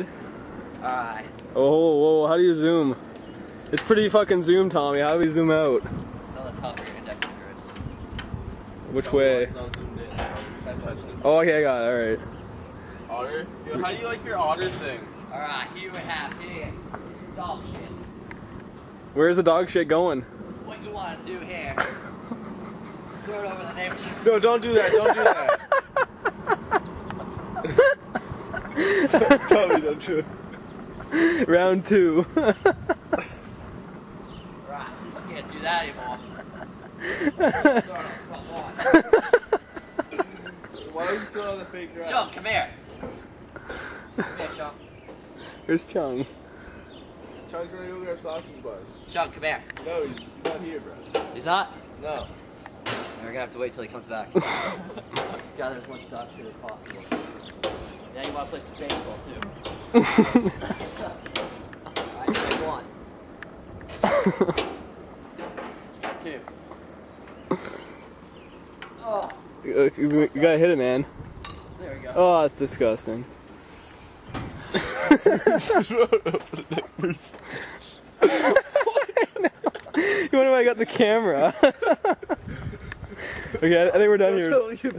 Alright. Oh, whoa, how do you zoom? It's pretty fucking zoom, Tommy. How do we zoom out? It's on the top of your index fingers. Which way? Oh, okay, I got it. Alright. Otter? Yo, how do you like your otter thing? Alright, here we have here. This is dog shit. Where's the dog shit going? What you want to do here? Throw it over the neighbor's. No, don't do that. Don't do that. Probably don't do it. Round 2. Right, since we can't do that anymore. Throw it on front lawn. Why don't you throw it on the fake grass? Chunk, come here. Come here, Chunk. Where's Chung? Chunk's gonna go grab sausage bars. Chunk, come here. No, he's not here, bro. He's not? No. We're gonna have to wait till he comes back. Gather as much dog shit as possible. Yeah, you wanna play some baseball too. Alright, take 1. 2. Oh, You gotta hit it, man. there we go. Oh, that's disgusting. You wonder why I got the camera? Okay, I think we're done here.